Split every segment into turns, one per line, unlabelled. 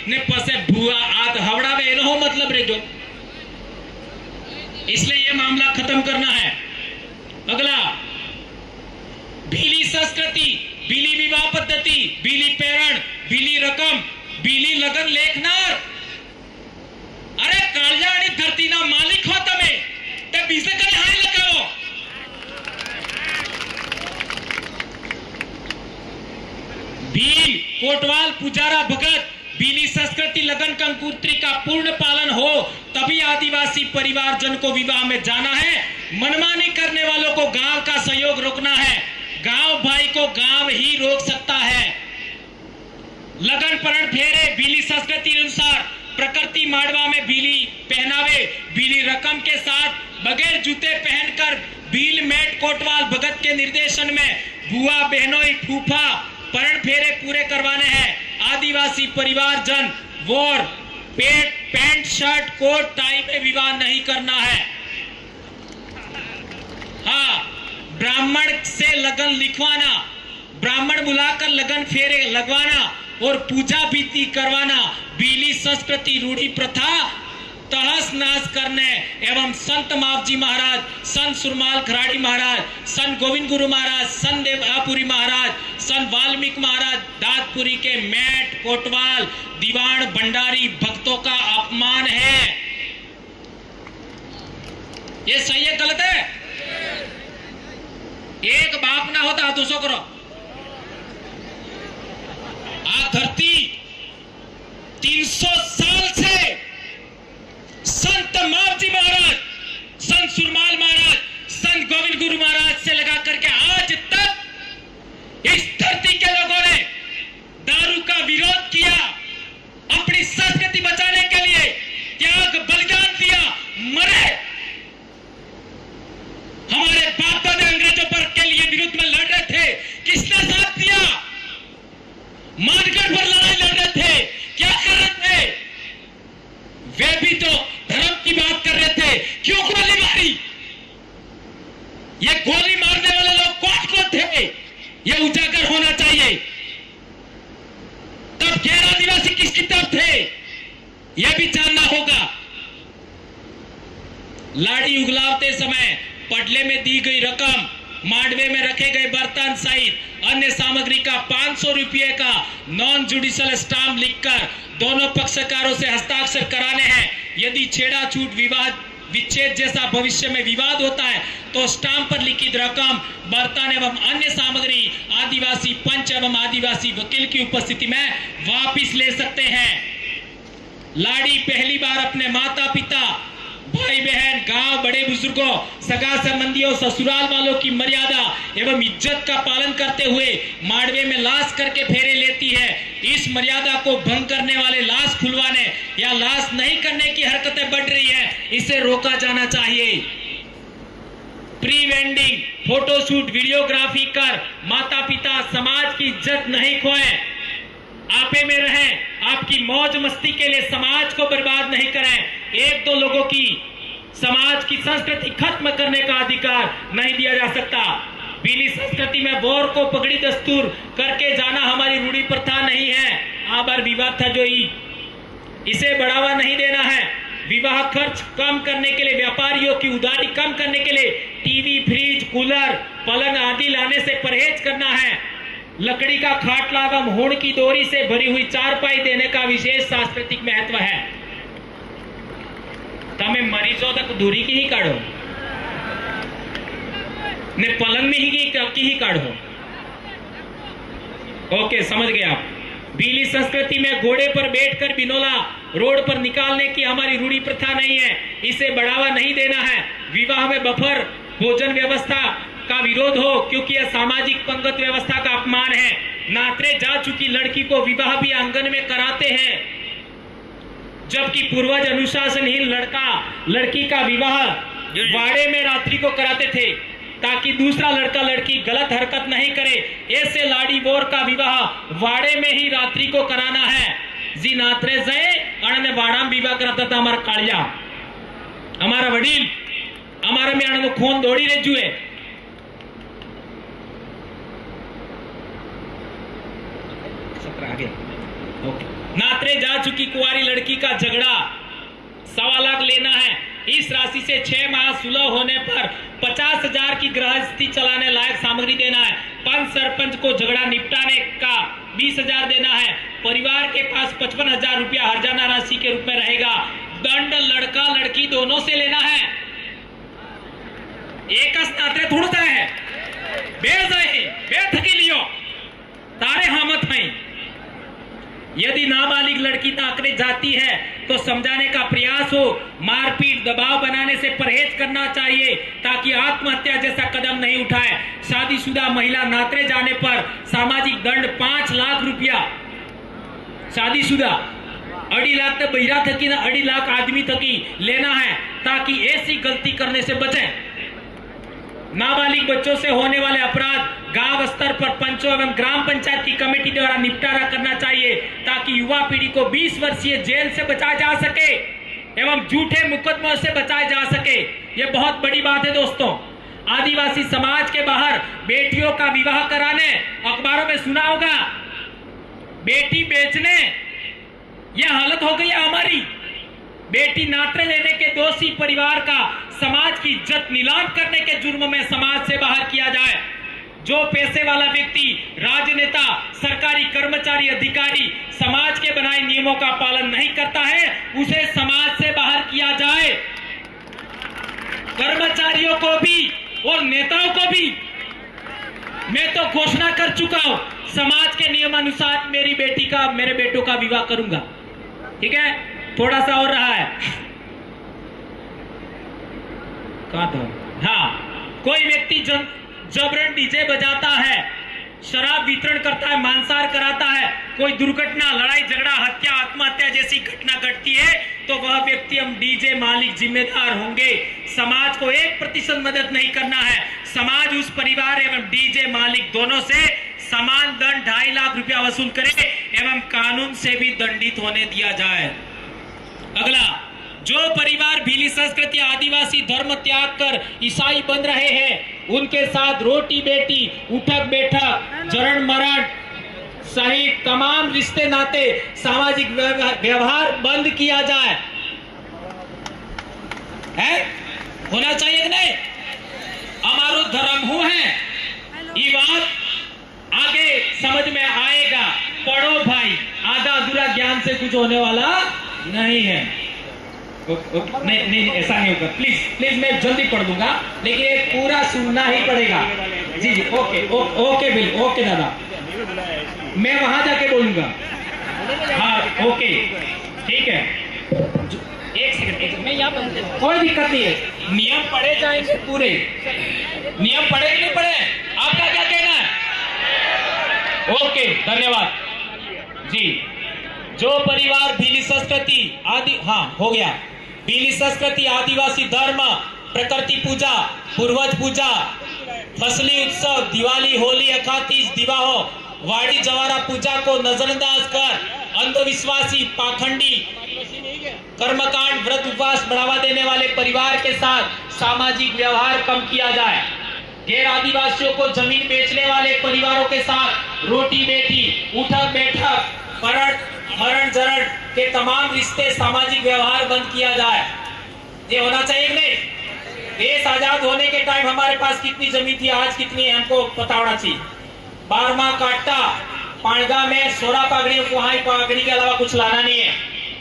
ने पसे भुआ आत हवड़ावे एनो हो मतलब रे जो, इसलिए ये मामला खत्म करना है। अगला, बीली संस्कृति, बीली विवाह पद्धति, बीली पेरण, बीली रकम, बीली लगन लेखनार। अरे काळजाणी धरतीना मालिक हो तमे ते बीजे कई हाय लगावो। भील, कोटवाल, पुजारा, भगत, बीली संस्कृति लगन कंकुत्री का पूर्ण पालन हो तभी आदिवासी परिवारजन को विवाह में जाना है। मनमानी करने वालों को गांव का सहयोग रोकना है। गांव भाई को गांव ही रोक सकता है। लगन परण फेरे बीली संस्कृति अनुसार प्रकृति माड़वा में बीली पहनावे, बीली रकम के साथ बगैर जूते पहनकर भील मेट कोटवाल भगत के निर्देशन में बुआ बहनोई फूफा परण फेरे पूरे करवाने हैं। आदिवासी परिवारजन वोर पैंट शर्ट कोट टाई में विवाह नहीं करना है। हाँ, ब्राह्मण से लगन लिखवाना, ब्राह्मण बुलाकर लगन फेरे लगवाना और पूजा विधि करवाना बीली संस्कृति रूढ़ी प्रथा तहस नाश करने एवं संत मावजी महाराज, संत सुरमाल खराड़ी महाराज, संत गोविंद गुरु महाराज, संत देवापुरी महाराज, संत वाल्मीकि महाराज दादपुरी के मेट कोटवाल दीवान भंडारी भक्तों का अपमान है। ये सही है गलत है? एक बाप ना होता दूसरो करो। आ धरती 300 साल से संत मावजी महाराज, संत सुरमाल महाराज, संत गोविंद गुरु महाराज से लगा करके आज तक इस धरती के लोगों ने दारू का विरोध किया, अपनी संस्कृति बचाने के लिए त्याग बलिदान दिया, मरे। हमारे बाप दादा अंग्रेजों पर के लिए विरुद्ध में लड़ रहे थे, किसने साथ दिया? मानगढ़ पर लड़ाई लड़ रहे थे, क्या कर रहे थे? वे भी तो धर्म की बात कर रहे थे, क्यों गोली मारी? ये गोली मारने वाले लोग कौन कौन थे? ये उजागर होना चाहिए। तब गैर आदिवासी किसकी तरफ थे, यह भी जानना होगा। लाड़ी उगलावते समय पटले में दी गई रकम, मांडवे में रखे गए बर्तन सहित अन्य सामग्री का 500 रुपये का नॉन जुडिशियल स्टाम्प लिखकर दोनों पक्षकारों से हस्ताक्षर कराने हैं। यदि छेड़ा छूट विवाद विच्छेद जैसा भविष्य में विवाद होता है तो स्टाम्प पर लिखित रकम, बर्तन एवं अन्य सामग्री आदिवासी पंच एवं आदिवासी वकील की उपस्थिति में वापिस ले सकते हैं। लाड़ी पहली बार अपने माता पिता, भाई बहन, गांव, बड़े बुजुर्गों, सगा संबंधियों, ससुराल वालों की मर्यादा एवं इज्जत का पालन करते हुए माड़वे में लाश करके फेरे लेती है। इस मर्यादा को भंग करने वाले लाश खुलवाने या लाश नहीं करने की हरकतें बढ़ रही है, इसे रोका जाना चाहिए। प्री वेडिंग फोटोशूट वीडियोग्राफी कर माता पिता समाज की इज्जत नहीं खोएं, आपे में रहें, आपकी मौज मस्ती के लिए समाज को बर्बाद नहीं करें। एक दो लोगों की समाज की संस्कृति खत्म करने का अधिकार नहीं दिया जा सकता। बीली संस्कृति में वोर को पगड़ी दस्तूर करके जाना हमारी रूढ़ी प्रथा नहीं है। आबार विवाद था जो इसे बढ़ावा नहीं देना है। विवाह खर्च कम करने के लिए, व्यापारियों की उधारी कम करने के लिए टीवी, फ्रिज, कूलर, पलंग आदि लाने से परहेज करना है। लकड़ी का खाटला एवं होड़ की डोरी से भरी हुई चारपाई देने का विशेष सांस्कृतिक महत्व है। तमे मरीजों तक दूरी की ही काढ़ो ने पलंग में ही काढ़ो। ओके, समझ गए आप। बीली संस्कृति में घोड़े पर बैठकर बिनोला रोड पर निकालने की हमारी रूढ़ी प्रथा नहीं है, इसे बढ़ावा नहीं देना है। विवाह में बफर भोजन व्यवस्था का विरोध हो, क्योंकि यह सामाजिक पंगत व्यवस्था का अपमान है। नातरे जा चुकी लड़की को विवाह भी आंगन में कराते हैं, जबकि पूर्वज अनुशासनहीन लड़की का विवाह वाड़े में रात्रि को कराते थे ताकि दूसरा लड़का लड़की गलत हरकत नहीं करे। ऐसे लाड़ी बोर का विवाह वाड़े में ही रात्रि को कराना है। जी नात्रे जय अण वाड़ा विवाह करता था हमारा कालिया, हमारा वडील, हमारा में अण खून दौड़ी रेजू है। आगे ओके। नात्रे जा चुकी कुंवारी लड़की का झगड़ा 1.25 लाख लेना है। इस राशि से 6 माह सुलह होने पर 50,000 की गृहस्थी चलाने लायक सामग्री देना है। पंच सरपंच को झगड़ा निपटाने का 20,000 देना है। परिवार के पास 55,000 रुपया हर्जाना राशि के रूप में रहेगा। दंड लड़का लड़की दोनों से लेना है। एक नात्रे थोड़ा है बेथकी लियो तारे हामत हैं। यदि नाबालिग लड़की नाकरे जाती है तो समझाने का प्रयास हो। मारपीट दबाव बनाने से परहेज करना चाहिए ताकि आत्महत्या जैसा कदम नहीं उठाए। शादीशुदा महिला नात्रे जाने पर सामाजिक दंड 5 लाख रुपया। शादीशुदा 2.5 लाख तो बहिरा थकी ना 2.5 लाख आदमी थकी लेना है ताकि ऐसी गलती करने से बचे। नाबालिग बच्चों से होने वाले अपराध गांव स्तर पर पंचों एवं ग्राम पंचायत की कमेटी द्वारा निपटारा करना चाहिए ताकि युवा पीढ़ी को 20 वर्षीय जेल से बचाया जा सके एवं झूठे मुकदमों से बचाया जा सके। यह बहुत बड़ी बात है दोस्तों। आदिवासी समाज के बाहर बेटियों का विवाह कराने, अखबारों में सुना होगा, बेटी बेचने, यह हालत हो गई है हमारी। बेटी नात्रे लेने के दोषी परिवार का समाज की इज्जत नीलाम करने के जुर्म में समाज से बाहर किया जाए। जो पैसे वाला व्यक्ति, राजनेता, सरकारी कर्मचारी, अधिकारी समाज के बनाए नियमों का पालन नहीं करता है उसे समाज से बाहर किया जाए। कर्मचारियों को भी और नेताओं को भी मैं तो घोषणा कर चुका हूं, समाज के नियमानुसार मेरी बेटी का, मेरे बेटों का विवाह करूंगा। ठीक है, थोड़ा सा और रहा है। कहां था? हाँ, कोई व्यक्ति जबरन डीजे बजाता है, शराब वितरण करता है, मांसाहार कराता है, कोई दुर्घटना, लड़ाई झगड़ा, हत्या, आत्महत्या जैसी घटना घटती है तो वह व्यक्ति, हम डीजे मालिक जिम्मेदार होंगे। समाज को 1% मदद नहीं करना है। समाज उस परिवार एवं डीजे मालिक दोनों से समान दंड 2.5 लाख रुपया वसूल करे एवं कानून से भी दंडित होने दिया जाए। अगला, जो परिवार भीली संस्कृति आदिवासी धर्म त्याग कर ईसाई बन रहे हैं उनके साथ रोटी बेटी, उठक बैठक, जरण मरण सहित तमाम रिश्ते नाते, सामाजिक व्यवहार बंद किया जाए। है होना चाहिए कि नहीं? हमारो धर्म हूं है, ये बात आगे समझ में आएगा। पढ़ो भाई, आधा अधूरा ज्ञान से कुछ होने वाला नहीं है। नहीं, ऐसा नहीं होगा। प्लीज मैं जल्दी पढ़ दूंगा, लेकिन ये पूरा सुनना ही पड़ेगा। जी, ओके बिल, ओके दादा, मैं वहां जाके बोलूंगा। हाँ, ओके, ठीक है। एक सेकंड, मैं यहाँ पर, कोई दिक्कत नहीं है। नियम पढ़े जाएंगे पूरे। नियम पढ़े कि नहीं पढ़े? आपका क्या कहना है? ओके, धन्यवाद जी। जो परिवार भीली संस्कृति हाँ हो गया, भीली संस्कृति आदिवासी धर्म, प्रकृति पूजा, पूर्वज पूजा, फसली उत्सव, दिवाली, होली, अखातीज, दिवाहो, वाड़ी जवारा पूजा को नजरअंदाज कर अंधविश्वासी, पाखंडी, कर्मकांड, व्रत उपवास बढ़ावा देने वाले परिवार के साथ सामाजिक व्यवहार कम किया जाए। गैर आदिवासियों को जमीन बेचने वाले परिवारों के साथ रोटी बेटी, उठक बैठक, मरण जरण के तमाम रिश्ते, सामाजिक व्यवहार बंद किया जाए। ये होना चाहिए कि नहीं? देश आजाद होने के टाइम हमारे पास कितनी जमीन थी, आज कितनी है हमको पता होना चाहिए। 12वां काट्टा पाणगा में 16 पागड़ियों को, वहां पागड़ी के अलावा कुछ लाना नहीं है।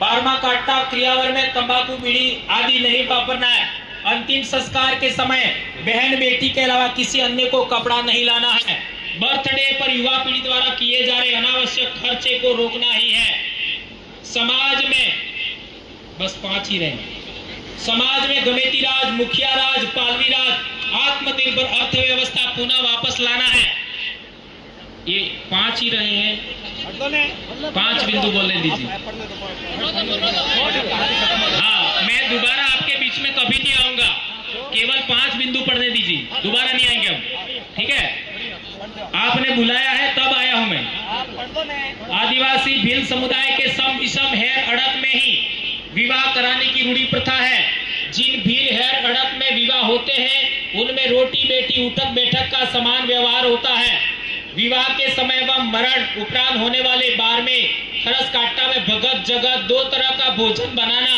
12वां काट्टा क्रियावर में तंबाकू, बीड़ी आदि नहीं वापरना है। अंतिम संस्कार के समय बहन बेटी के अलावा किसी अन्य को कपड़ा नहीं लाना है। बर्थडे पर युवा पीढ़ी द्वारा किए जा रहे अनावश्यक खर्चे को रोकना ही है। समाज में बस 5 ही रहे। समाज में गमेती राज, मुखिया राज, पालवी राज, आत्मनिर्भर अर्थव्यवस्था पुनः वापस लाना है। ये 5 ही रहे हैं। 5 बिंदु बोलने दीजिए। हाँ, मैं दोबारा आपके बीच में कभी नहीं आऊंगा, केवल 5 बिंदु पढ़ने दीजिए, दोबारा नहीं आएंगे हम। ठीक है, आपने बुलाया है तब आया हूं मैं। आदिवासी भील समुदाय के सम विषम हेर अड़क में ही विवाह कराने की रूढ़ी प्रथा है। जिन भील हेर अड़क में विवाह होते हैं उनमें रोटी बेटी, उठक बैठक का समान व्यवहार होता है। विवाह के समय व मरण उपरांत होने वाले बार में खरस काट्टा में भगत जगत 2 तरह का भोजन बनाना,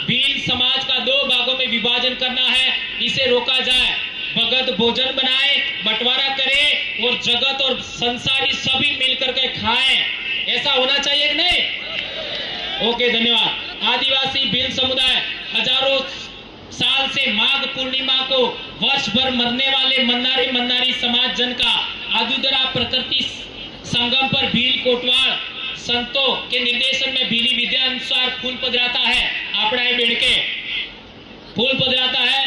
भील समाज का 2 भागों में विभाजन करना है, इसे रोका जाए। भगत भोजन बनाए, बंटवारा करे और जगत और संसारी सभी मिलकर के खाएं। ऐसा होना चाहिए कि नहीं? ओके, धन्यवाद। आदिवासी भील समुदाय हजारों साल से माघ पूर्णिमा को वर्ष भर मरने वाले मन्नारी समाज जन का आदुदरा प्रकृति संगम पर भील कोटवाल संतों के निर्देशन में भीली विद्या अनुसार फूल पधराता है। आपड़ा बेड़के फूल पधराता है।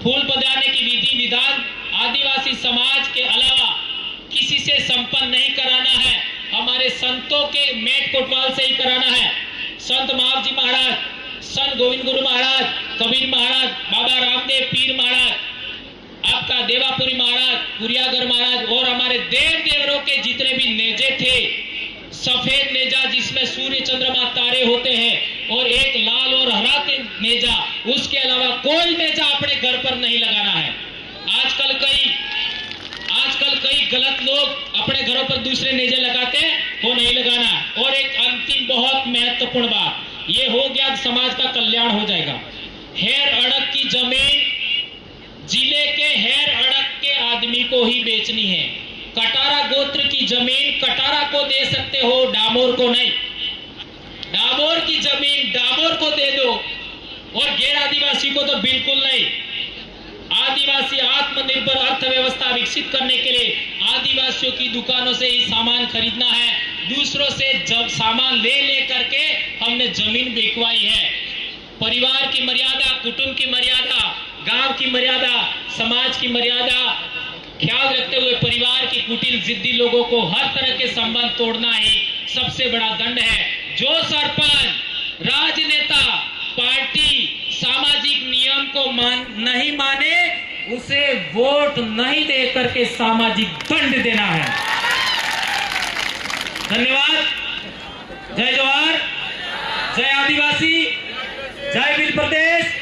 फूल पधराने की विधि विधान आदिवासी समाज के अलावा किसी से संपन्न नहीं कराना है, हमारे संतों के मेट कोटवाल से ही कराना है। संत महावजी महाराज, संत गोविंद गुरु महाराज, कबीर महाराज, बाबा रामदेव पीर महाराज, आपका देवापुरी महाराज, कुरियागर महाराज और हमारे देव देवरों के जितने भी नेजे थे, सफेद नेजा जिसमें सूर्य चंद्रमा तारे होते हैं और एक लाल और हरा नेजा, उसके अलावा कोई नेजा अपने घर पर नहीं लगाना है। आजकल कई गलत लोग अपने घरों पर दूसरे नेजे लगाते हैं, वो नहीं लगाना। और एक अंतिम बहुत महत्वपूर्ण बात, ये हो गया समाज का कल्याण हो जाएगा। हेर अड़क की जमीन जिले के हेर अड़क के आदमी को ही बेचनी है। कटारा गोत्र की जमीन कटारा को दे सकते हो, डामोर को नहीं। डामोर की जमीन डामोर को दे दो और गैर आदिवासी को तो बिल्कुल नहीं। आदिवासी आत्मनिर्भर अर्थव्यवस्था विकसित करने के लिए आदिवासियों की दुकानों से ही सामान खरीदना है। दूसरों से जब सामान ले करके हमने जमीन बिकवाई है। परिवार की मर्यादा, कुटुंब की मर्यादा, गांव की मर्यादा, समाज की मर्यादा ख्याल रखते हुए परिवार की कुटिल जिद्दी लोगों को हर तरह के संबंध तोड़ना ही सबसे बड़ा दंड है। जो सरपंच, राजनेता, पार्टी सामाजिक नियम को नहीं माने, उसे वोट नहीं दे करके सामाजिक दंड देना है। धन्यवाद। जय जवाहर, जय आदिवासी, जय भील प्रदेश।